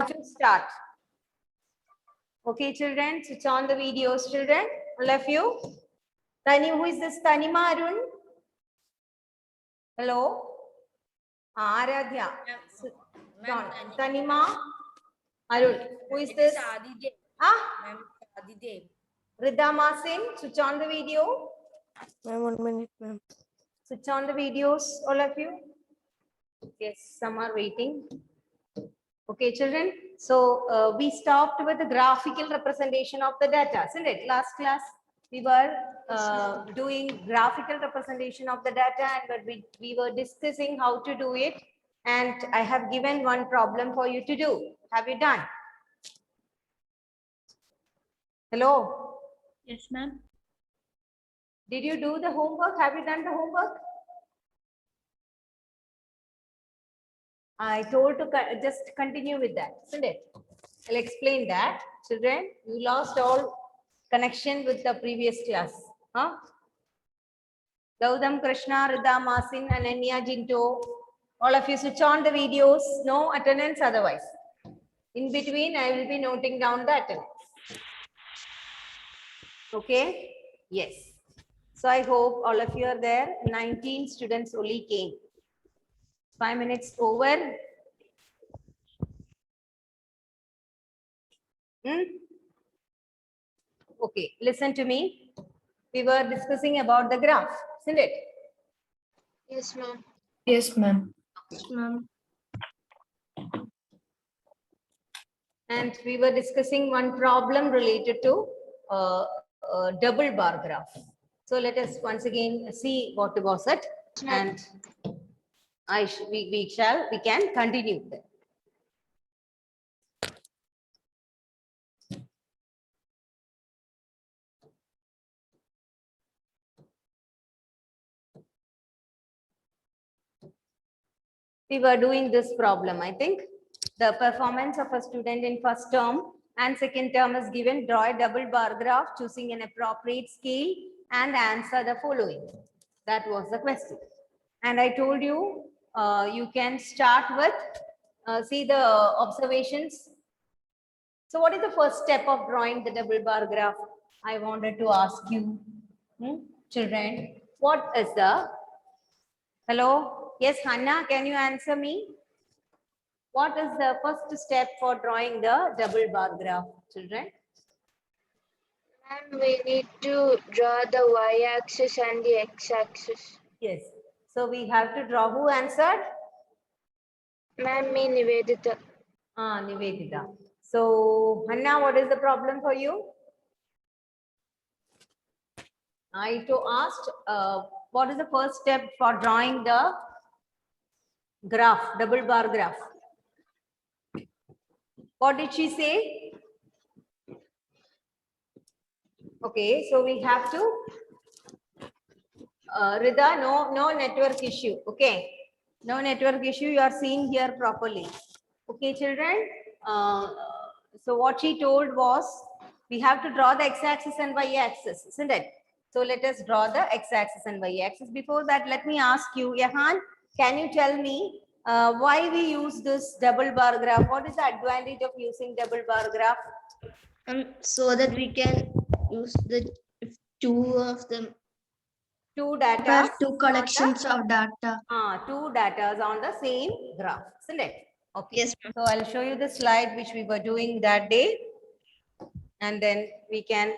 to start. Okay, children, switch on the videos, children. All of you. Tani, who is this? Tanima Arun? Hello? Aradhya. Tanima Arun. Who is this? Ah? Ridama Singh, switch on the video. Ma'am, 1 minute, ma'am. Switch on the videos, all of you. Yes, some are waiting. Okay, children. So we stopped with the graphical representation of the data, isn't it? Last class, we were doing graphical representation of the data, and we were discussing how to do it. And I have given one problem for you to do. Have you done? Hello? Yes, ma'am. Did you do the homework? Have you done the homework? I told to just continue with that, isn't it? I'll explain that. Children, you lost all connection with the previous class. Huh? Gautam Krishna, Rida Masin, Ananya Jinto. All of you switch on the videos. No attendance otherwise. In between, I will be noting down the attendance. Okay? Yes. So I hope all of you are there. 19 students only came. 5 minutes over. Okay, listen to me. We were discussing about the graph, isn't it? Yes, ma'am. Yes, ma'am. Yes, ma'am. And we were discussing one problem related to double bar graph. So let us once again see what was it, and we can continue that. We were doing this problem, I think. The performance of a student in first term and second term is given. Draw a double bar graph, choosing an appropriate scale and answer the following. That was the question. And I told you, you can start with, see the observations. So what is the first step of drawing the double bar graph? I wanted to ask you, children, what is the, hello? Yes, Hannah, can you answer me? What is the first step for drawing the double bar graph, children? Ma'am, we need to draw the y-axis and the x-axis. Yes. So we have to draw. Who answered? Ma'am, me Nivedita. Nivedita. So, Hannah, what is the problem for you? I asked, what is the first step for drawing the graph, double bar graph? What did she say? Okay, so we have to, Rida, no network issue. Okay, no network issue. You are seeing here properly. Okay, children. So what she told was, we have to draw the x-axis and y-axis, isn't it? So let us draw the x-axis and y-axis. Before that, let me ask you, Yahan, can you tell me why we use this double bar graph? What is the advantage of using double bar graph? So that we can use the two of them. Two data. Two collections of data. Two data on the same graph, isn't it? Okay. Yes, so I'll show you the slide which we were doing that day, and then we can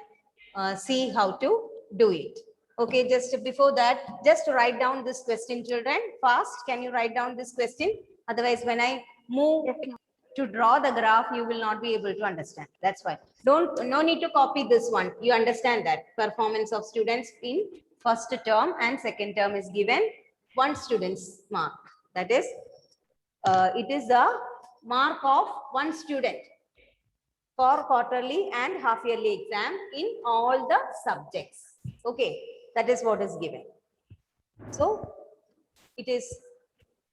see how to do it. Okay, just before that, just write down this question, children. Fast, can you write down this question? Otherwise, when I move to draw the graph, you will not be able to understand. That's why. No need to copy this one. You understand that performance of students in first term and second term is given 1 student's mark. That is, it is the mark of 1 student for quarterly and half yearly exam in all the subjects. Okay, that is what is given. So it is,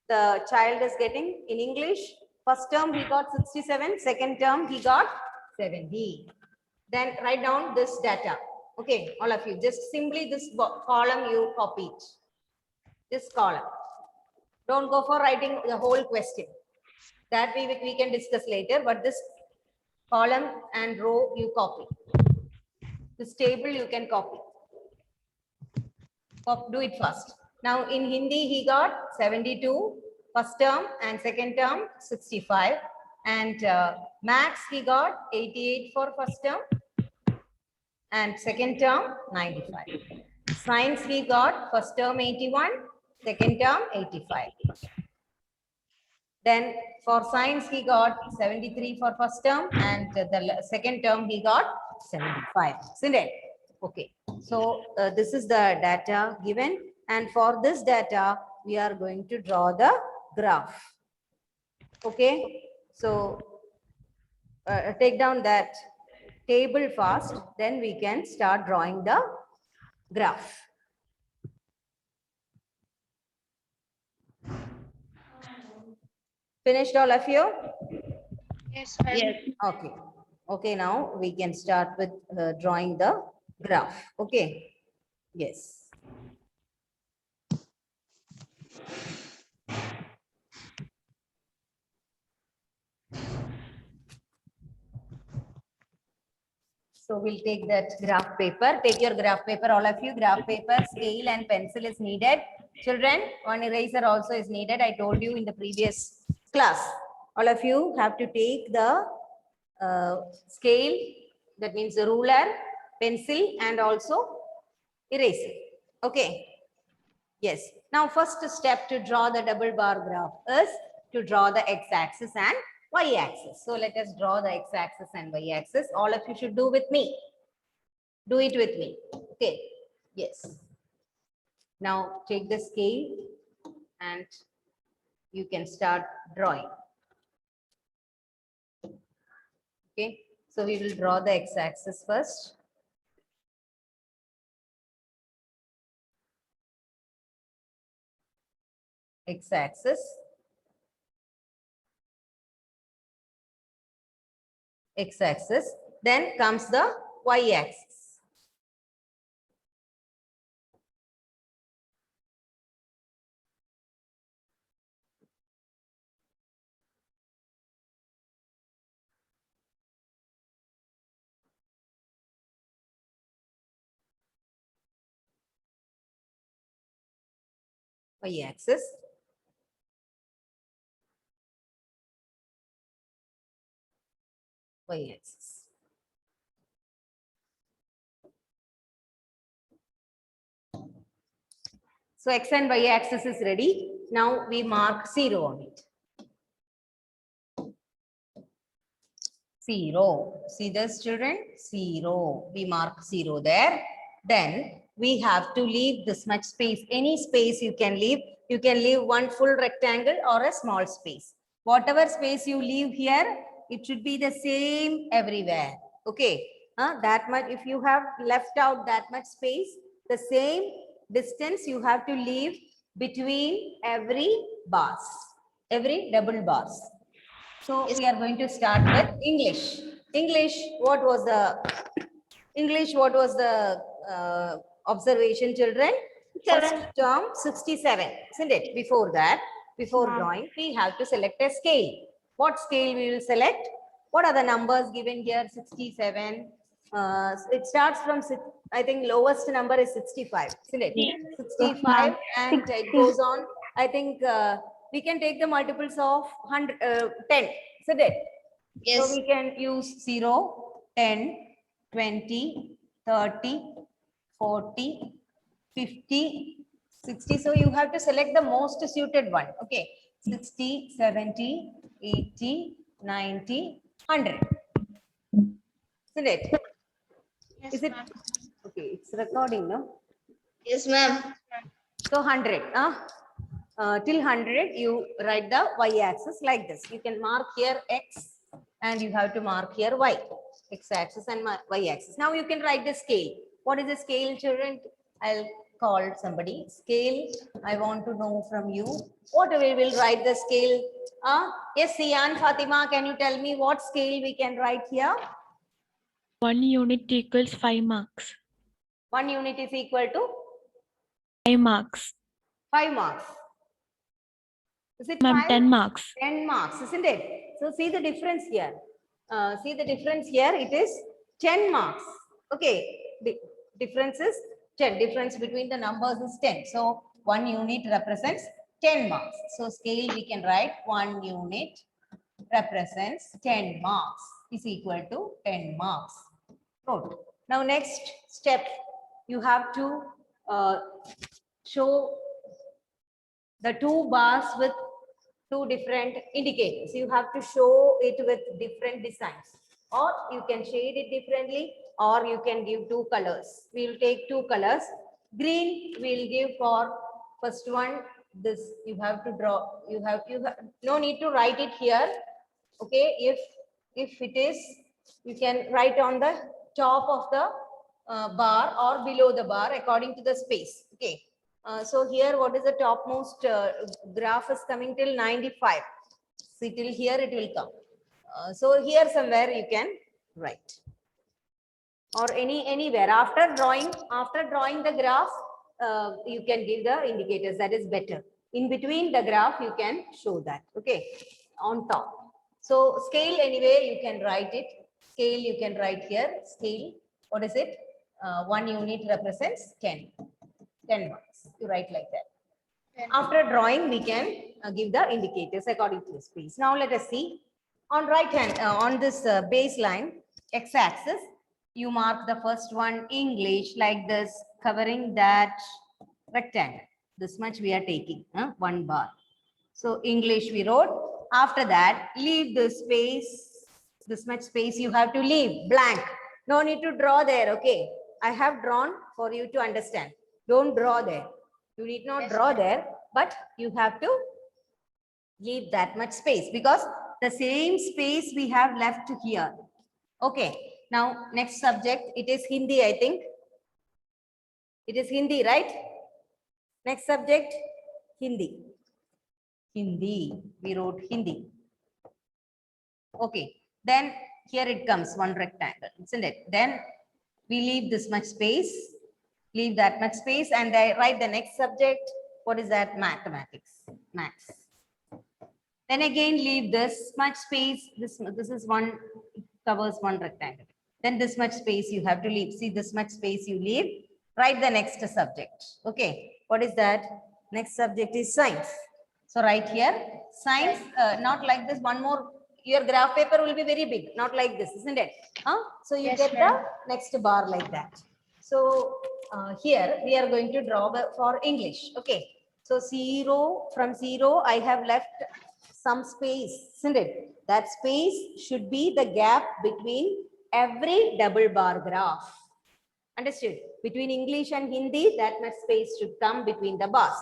the child is getting in English, first term he got 67, second term he got 70. Then write down this data. Okay, all of you, just simply this column you copy it. This column. Don't go for writing the whole question. That we can discuss later, but this column and row you copy. This table you can copy. Do it fast. Now in Hindi he got 72 first term and second term 65, and Maths he got 88 for first term and second term 95. Science he got first term 81, second term 85. Then for science he got 73 for first term and the second term he got 75. Isn't it? Okay. So this is the data given, and for this data we are going to draw the graph. Okay. So take down that table fast, then we can start drawing the graph. Finished all of you? Yes, ma'am. Yes. Okay. Okay, now we can start with drawing the graph. Okay. Yes. So we'll take that graph paper. Take your graph paper, all of you. Graph paper, scale and pencil is needed. Children, one eraser also is needed. I told you in the previous class. All of you have to take the scale, that means the ruler, pencil and also eraser. Okay. Yes. Now first step to draw the double bar graph is to draw the x-axis and y-axis. So let us draw the x-axis and y-axis. All of you should do with me. Do it with me. Okay. Yes. Now take the scale and you can start drawing. Okay. So we will draw the x-axis first. X-axis. X-axis. Then comes the y-axis. Y-axis. Y-axis. So x and y axis is ready. Now we mark 0 on it. 0. See this, children? 0. We mark 0 there. Then we have to leave this much space. Any space you can leave. You can leave one full rectangle or a small space. Whatever space you leave here, it should be the same everywhere. Okay. That much, if you have left out that much space, the same distance you have to leave between every bars, every double bars. So we are going to start with English. English, what was the observation, children? First term 67, isn't it? Before that, before drawing, we have to select a scale. What scale we will select? What are the numbers given here? 67. It starts from, I think lowest number is 65, isn't it? 65 and it goes on. I think we can take the multiples of 10, isn't it? Yes. So we can use 0, 10, 20, 30, 40, 50, 60. So you have to select the most suited one. Okay. 60, 70, 80, 90, 100. Isn't it? Yes, Is it? Okay, it's recording, no? Yes, ma'am. So 100. Till 100, you write the y-axis like this. You can mark here x and you have to mark here y. X-axis and y-axis. Now you can write the scale. What is the scale, children? I'll call somebody. Scale, I want to know from you. What we will write the scale? Yes, Sian, Fatima, can you tell me what scale we can write here? 1 unit equals 5 marks. 1 unit is equal to? 5 marks. 5 marks. Is it Ma'am, 5? 10 marks. 10 marks, isn't it? So see the difference here. See the difference here. It is 10 marks. Okay. The difference is 10. Difference between the numbers is 10. So 1 unit represents 10 marks. So scale we can write 1 unit represents 10 marks is equal to 10 marks. Good. Now next step, you have to show the two bars with two different indicators. You have to show it with different designs, or you can shade it differently, or you can give two colors. We will take two colors. Green we'll give for first one. This you have to draw. You have no need to write it here. Okay, if it is, you can write on the top of the bar or below the bar according to the space. Okay. So here, what is the topmost graph is coming till 95. See, till here it will come. So here somewhere you can write, or anywhere after drawing the graph, you can give the indicators. That is better. In between the graph, you can show that. Okay, on top. So scale anyway, you can write it. Scale you can write here. Scale. What is it? 1 unit represents 10 marks. You write like that. After drawing, we can give the indicators according to the space. Now let us see. On right hand, on this baseline, x-axis, you mark the first one, English, like this, covering that rectangle. This much we are taking, 1 bar. So English we wrote. After that, leave the space. This much space you have to leave, blank. No need to draw there, okay? I have drawn for you to understand. Don't draw there. You need not draw there, but you have to leave that much space, because the same space we have left here. Okay. Now, next subject, it is Hindi, I think. It is Hindi, right? Next subject, Hindi. Hindi. We wrote Hindi. Okay. Then here it comes, one rectangle, isn't it? Then we leave this much space. Leave that much space, and I write the next subject. What is that? Mathematics. Maths. Then again leave this much space. This is one, it covers one rectangle. Then this much space you have to leave. See, this much space you leave. Write the next subject. Okay. What is that? Next subject is science. So write here science. Not like this. One more. Your graph paper will be very big. Not like this, isn't it? So you get the next bar like that. So here we are going to draw for English. Okay. So 0, from 0, I have left some space, isn't it? That space should be the gap between every double bar graph. Understood? Between English and Hindi, that much space should come between the bars.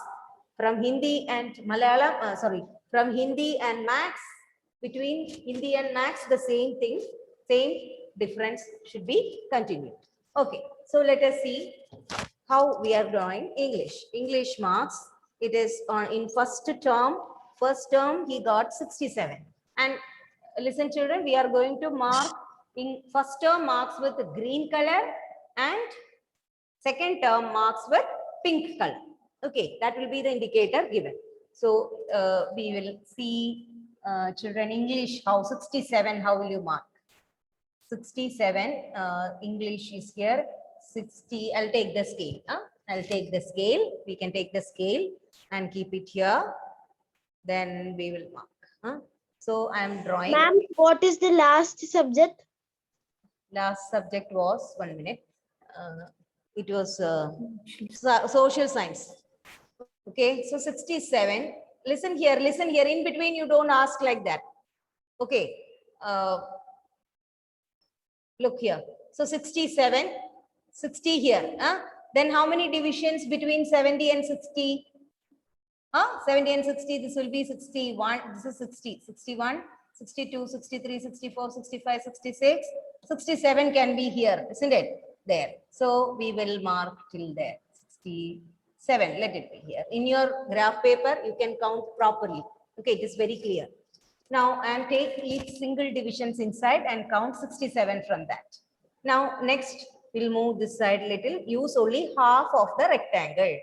From Hindi and Malayalam, from Hindi and Maths, between Hindi and Maths, the same thing, same difference should be continued. Okay, so let us see how we are drawing English. English marks, it is on in first term he got 67. And listen children, we are going to mark in first term marks with green color and second term marks with pink color. Okay, that will be the indicator given. So we will see children English, how 67, how will you mark? 67, English is here, 60, I'll take the scale. I'll take the scale. We can take the scale and keep it here. Then we will mark. So I am drawing. Ma'am, what is the last subject? Last subject was, 1 minute. It was social science. Okay, so 67. Listen here. In between, you don't ask like that. Okay. Look here. So 67, 60 here. Then how many divisions between 70 and 60? 70 and 60, this will be 61. This is 60, 61, 62, 63, 64, 65, 66. 67 can be here, isn't it? There. So we will mark till there. 67, let it be here. In your graph paper, you can count properly. Okay, it is very clear. Now, and take each single divisions inside and count 67 from that. Now, next, we'll move this side a little. Use only half of the rectangle.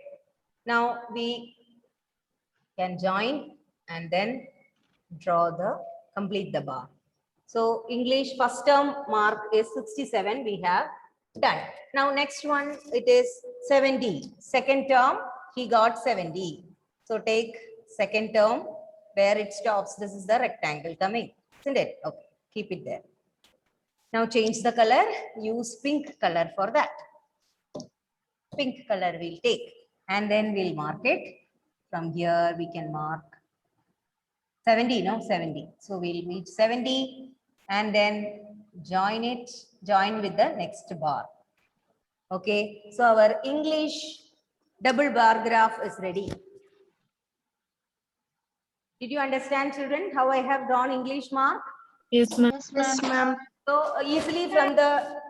Now, we can join and then complete the bar. So English first term mark is 67 we have done. Now next one it is 70. Second term he got 70. So take second term where it stops. This is the rectangle coming, isn't it? Okay, keep it there. Now change the color, use pink color for that. Pink color we'll take and then we'll mark it. From here we can mark 70, no? 70. So we'll reach 70 and then join with the next bar. Okay, so our English double bar graph is ready. Did you understand, children, how I have drawn English mark? Yes, ma'am. Yes, ma'am. So easily from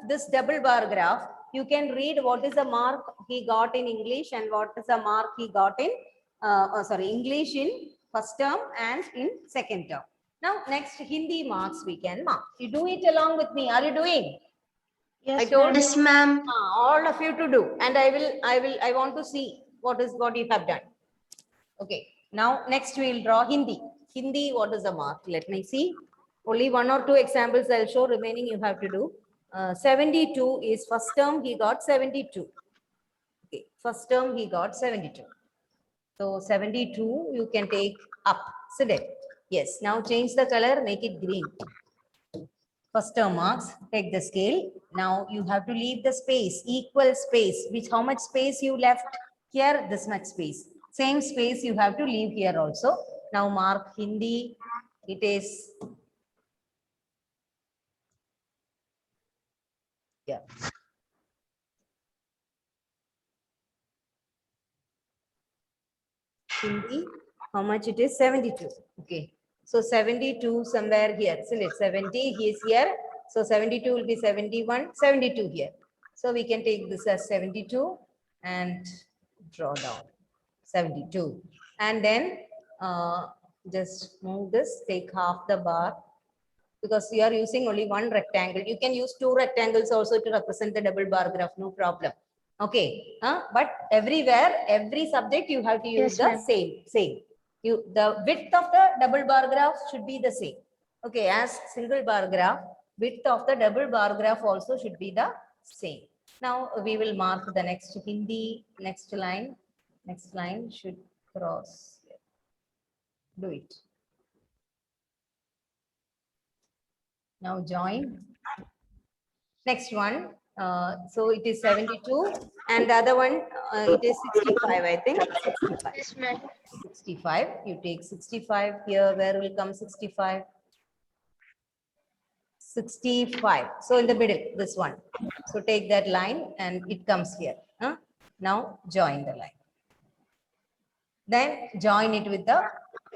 this double bar graph, you can read what is the mark he got in English and what is the mark he got in, English in first term and in second term. Now next Hindi marks we can mark. You do it along with me. Are you doing? Yes, I told you, yes, ma'am. all of you to do, and I want to see what you have done. Okay. Now next we will draw Hindi. Hindi, what is the mark? Let me see. Only 1 or 2 examples I'll show. Remaining you have to do. 72 is first term. He got 72. Okay. First term he got 72. So 72 you can take up. Select. Yes. Now change the color. Make it green. First term marks. Take the scale. Now you have to leave the space. Equal space. How much space you left here? This much space. Same space you have to leave here also. Now mark Hindi. It is Hindi. How much it is? 72. Okay. So 72 somewhere here. So let's 70. He is here. So 72 will be 71. 72 here. So we can take this as 72 and draw down 72. And then just move this. Take half the bar. Because we are using only one rectangle. You can use 2 rectangles also to represent the double bar graph, no problem. Okay, but everywhere, every subject you have to use the same. The width of the double bar graph should be the same. Okay, as single bar graph, width of the double bar graph also should be the same. Now we will mark the next Hindi, next line. Next line should cross. Do it. Now join. Next one. So it is 72 and the other one it is 65, I think. 65. Yes, ma'am. 65. You take 65 here. Where will come 65? 65. So in the middle, this one. So take that line and it comes here. Now join the line. Then join it with the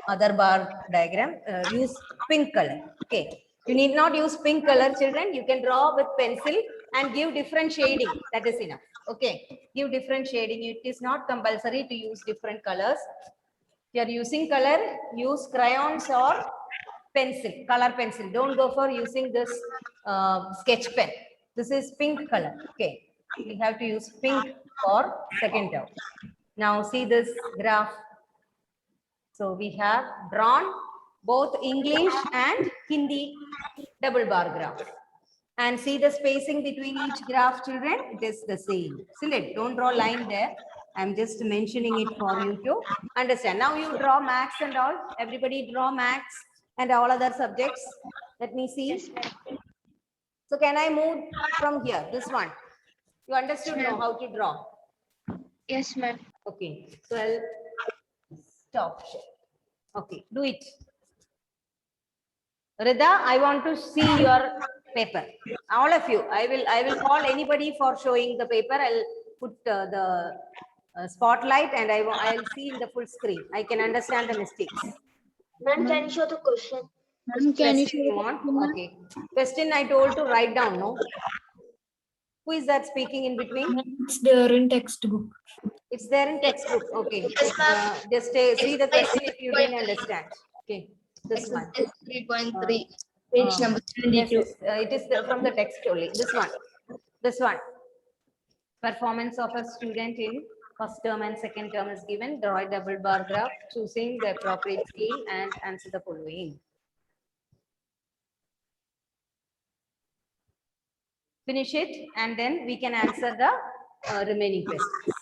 other bar diagram. Use pink color. Okay. You need not use pink color, children. You can draw with pencil and give different shading. That is enough. Okay. Give different shading. It is not compulsory to use different colors. If you are using color, use crayons or pencil, color pencil. Don't go for using this sketch pen. This is pink color. Okay. We have to use pink for second term. Now see this graph. So we have drawn both English and Hindi double bar graph. And see the spacing between each graph, children, it is the same. Select, don't draw line there. I'm just mentioning it for you to understand. Now you draw maths and all. Everybody draw maths and all other subjects. Let me see. Yes, ma'am. So can I move from here? This one. You understood now how to draw? Yes, ma'am. Okay. So I'll stop. Okay, do it. Rida, I want to see your paper. All of you. I will call anybody for showing the paper. I'll put the spotlight and I'll see in the full screen. I can understand the mistakes. Ma'am, can you show the question? Ma'am, can you Question you want? Okay. Question I told to write down, no? Who is that speaking in between? It's there in textbook. It's there in textbook. Okay. Yes, ma'am. Just see the question if you didn't understand. Okay. This one. 3.3. Page number Yes, 72. it is from the text only. This one. This one. Performance of a student in First term and second term is given. Draw a double bar graph, choosing the appropriate scale and answer the following. Finish it and then we can answer the remaining questions.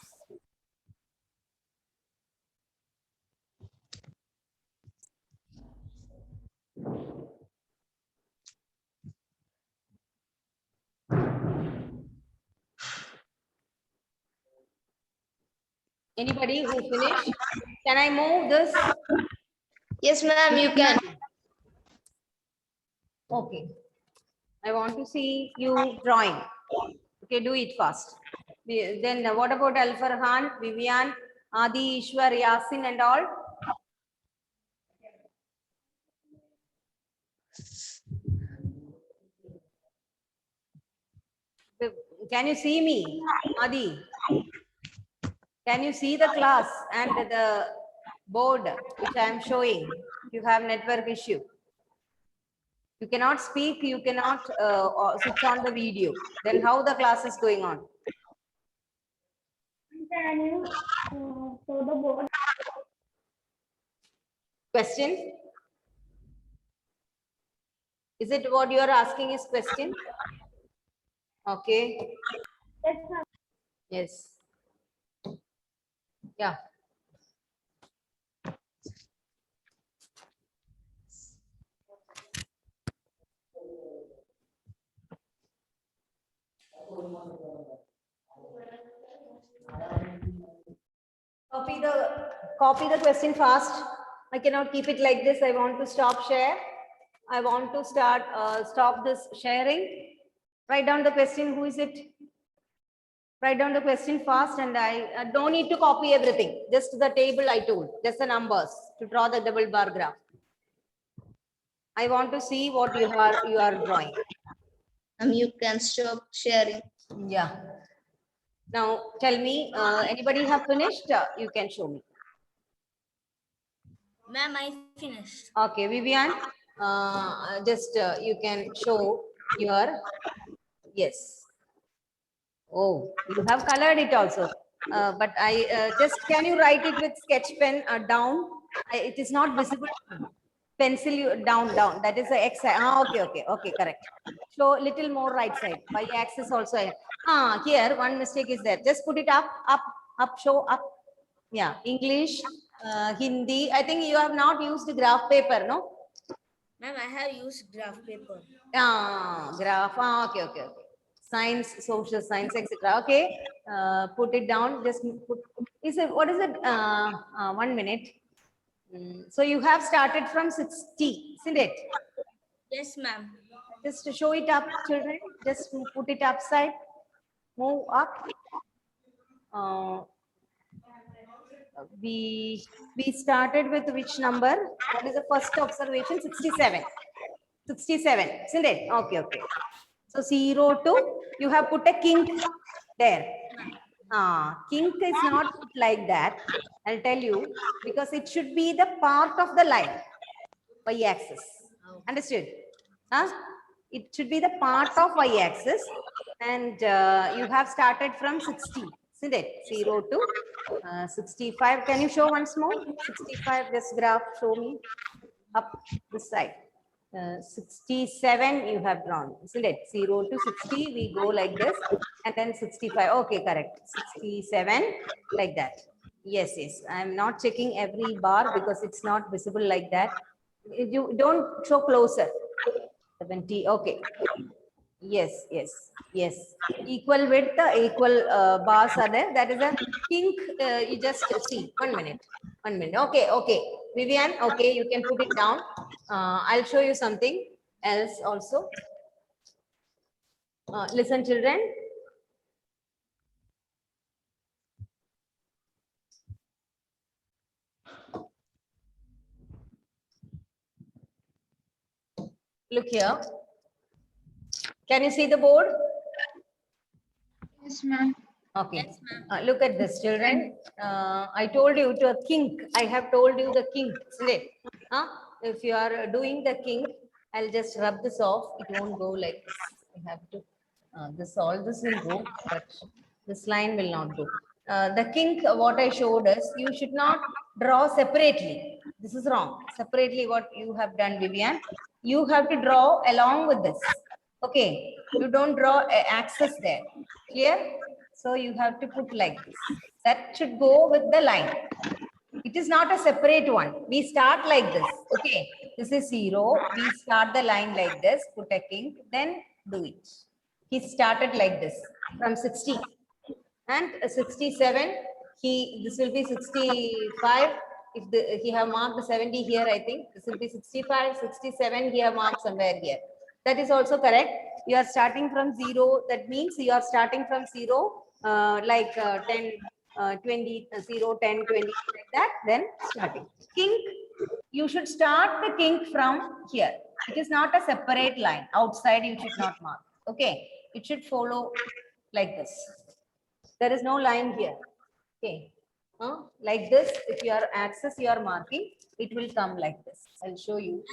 Anybody who finished? Can I move this? Yes, ma'am, you can. Okay. I want to see you drawing. Okay, do it fast. Then what about Al Farhan, Vivian, Adi, Ishwar, Yasin and all? Can you see me, Adi? Can you see the class and the board which I am showing? You have network issue. You cannot speak, you cannot switch on the video. Then how the class is going on? Question? Is it what you are asking is question? Okay. Yes. Yeah. Copy the question fast. I cannot keep it like this. I want to stop share. I want to stop this sharing. Write down the question. Who is it? Write down the question fast, and I don't need to copy everything. Just the table I told, just the numbers to draw the double bar graph. I want to see what you are drawing. You can stop sharing. Yeah. Now tell me, anybody have finished? You can show me. Ma'am, I finished. Okay, Vivian, just you can show your, yes. Oh, you have colored it also. But I just, can you write it with sketch pen down? It is not visible. Pencil you down. That is the X side. Okay, correct. Show little more right side. Y axis also. Here one mistake is there. Just put it up, show up. Yeah, English, Hindi. I think you have not used the graph paper, no? Ma'am, I have used graph paper. Graph. Okay. Science, social science, etc. Okay, put it down. Just put. What is it? 1 minute. So you have started from 60, isn't it? Yes, ma'am. Just to show it up, children. Just put it upside. Move up. We started with which number? What is the first observation? 67. 67, isn't it? Okay. So 0 to, you have put a kink there. Kink is not put like that. I'll tell you, because it should be the part of the line, y-axis. Understood? It should be the part of y-axis, and you have started from 60, isn't it? 0 to 65. Can you show once more? 65, this graph, show me up this side. 67 you have drawn, isn't it? 0 to 60, we go like this, and then 65. Okay, correct. 67, like that. Yes. I am not checking every bar because it's not visible like that. You don't show closer. 70. Okay. Yes. Equal width, equal bars are there. That is a kink. You just see. 1 minute. Okay. Vivian, okay, you can put it down. I'll show you something else also. Listen, children. Look here. Can you see the board? Yes, ma'am. Okay. Yes, look at this, children. I told you to a kink. I have told you the kink, isn't it? If you are doing the kink, I'll just rub this off. It won't go like this. I have to. This will go, but this line will not go. the kink, what I showed us, you should not draw separately. This is wrong. Separately, what you have done, Vivian, you have to draw along with this. Okay, you don't draw an axis there. Clear? So you have to put like this. That should go with the line. It is not a separate one. We start like this. Okay, this is 0. We start the line like this, put a kink, then do it. He started like this from 60 and 67. This will be 65. If he have marked 70 here, I think this will be 65, 67. He have marked somewhere here. That is also correct. You are starting from 0. That means you are starting from 0, 10, 20, 0, 10, 20, like that. Then starting. Kink, you should start the kink from here. It is not a separate line. Outside, you should not mark. Okay. It should follow like this. There is no line here. Okay. Like this, if your axis you are marking, it will come like this. I'll show you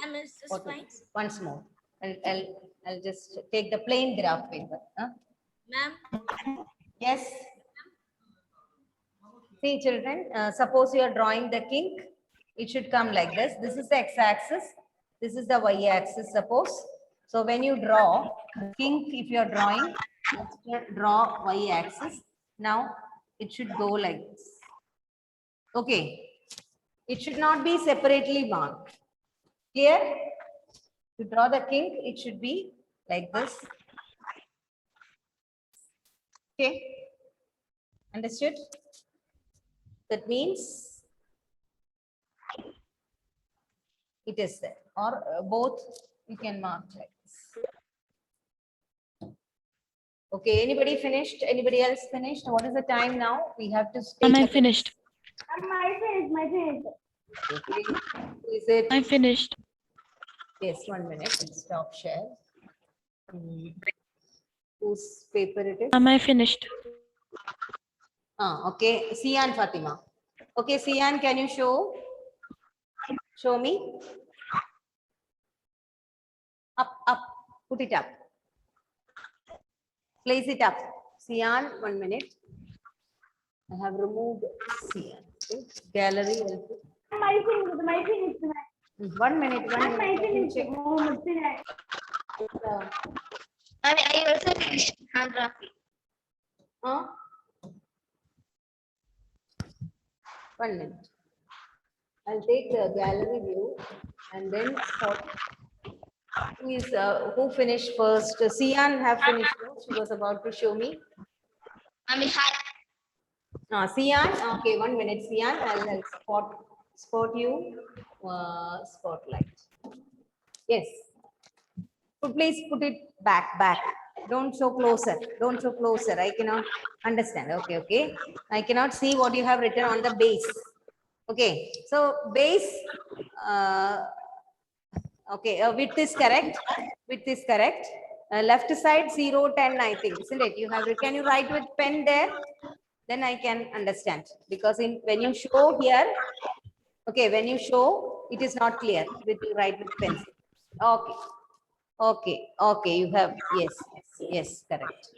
once more. I'll just take the plain graph paper. Ma'am. Yes. See, children, suppose you are drawing the kink, it should come like this. This is the x-axis. This is the y-axis, suppose. So when you draw kink, if you are drawing, draw y-axis. Now it should go like this. Okay. It should not be separately marked. Clear? To draw the kink, it should be like this. Okay. Understood? That means it is there, or both you can mark like this. Okay, anybody finished? Anybody else finished? What is the time now? We have to stay. Am I finished? My face. Okay. Is it? I'm finished. Yes, 1 minute. Let's stop share. Whose paper it is? Am I finished? Okay. Sian Fatima. Okay, Sian, can you show me? Up. Put it up. Place it up. Sian, 1 minute. I have removed Sian. Okay. Gallery. My finish. 1 minute. My finish. Check. I also finished handwriting. 1 minute. I'll take the gallery view and then who finished first? Sian have finished. She was about to show me. Sian. Okay, 1 minute, Sian. I'll spot you. Spotlight. Yes. So please put it back. Don't show closer. I cannot understand. Okay. I cannot see what you have written on the base. Okay. So base. Okay. Width is correct. Left side 0, 10. I think, isn't it? You have. Can you write with pen there? Then I can understand, because when you show here, okay, when you show, it is not clear. With you write with pencil. Okay. You have, yes, correct.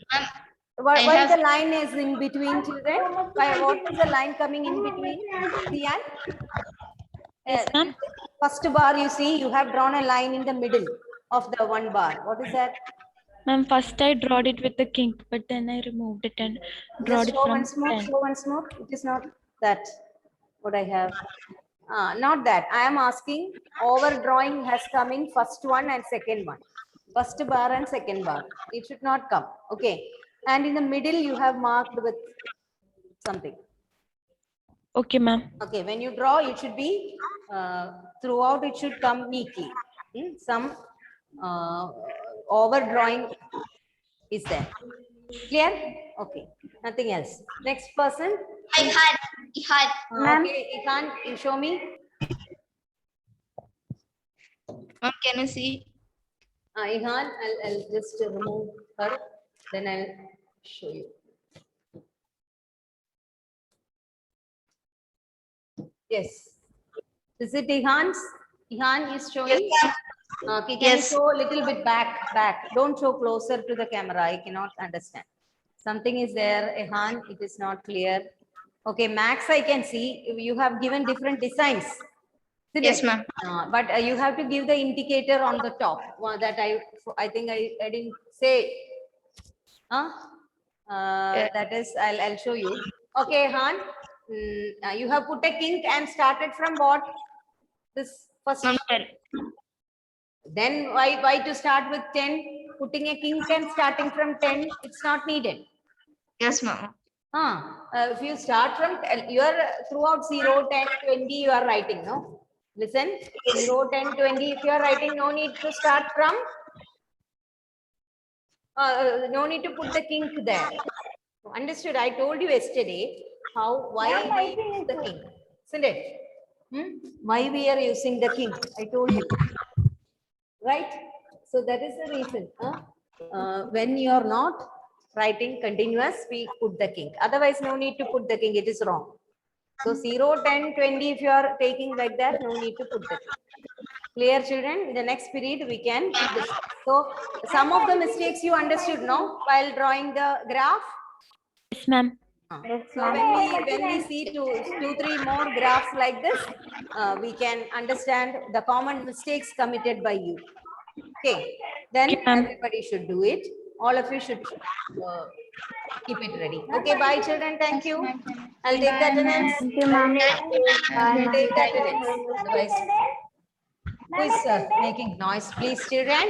Why the line is in between, children? What is the line coming in between? Sian? Yes, ma'am. First bar, you see, you have drawn a line in the middle of the one bar. What is that? Ma'am, first I drawed it with the kink, but then I removed it and drawed Just it show from once more. pen. Show once more. It is not that what I have. Not that. I am asking. Overdrawing has come in first one and second one. First bar and second bar. It should not come. Okay. And in the middle, you have marked with something. Okay, ma'am. Okay. When you draw, it should be throughout. It should come neatly. Some overdrawing is there. Clear? Okay. Nothing else. Next person. Ihan. Okay, Ihan, you show me. Ma'am, can you see? Ihan, I'll just remove her. Then I'll show you. Yes. Is it Ihan's? Ihan is showing. Okay, can you show a little bit back? Don't show closer to the camera. I cannot understand. Something is there, Ihan. It is not clear. Okay, Max, I can see you have given different designs. Isn't Yes, it? ma'am. But you have to give the indicator on the top. One that I think I didn't say. Huh? Yeah. That is, I'll show you. Okay, Han, you have put a kink and started from what? This first. Ma'am, 10. Then why to start with 10? Putting a kink and starting from 10, it's not needed. Yes, ma'am. If you start from, you are throughout 0, 10, 20, you are writing, no? Listen, 0, 10, 20, if you are writing, no need to start from, no need to put the kink there. Understood? I told you yesterday why we use the kink, isn't it? Why we are using the kink? I told you, right? So that is the reason. When you are not writing continuous, we put the kink. Otherwise, no need to put the kink. It is wrong. So 0, 10, 20, if you are taking like that, no need to put the kink. Clear, children? In the next period, we can discuss. So some of the mistakes you understood, no? While drawing the graph. Yes, ma'am. So when we see two, three more graphs like this, we can understand the common mistakes committed by you. Okay, then Okay, ma'am. everybody should do it. All of you should keep it ready. Okay, bye children. Thank you. I'll take the attendance. Thank you, ma'am. I'll take the attendance. Otherwise, who is making noise? Please, children.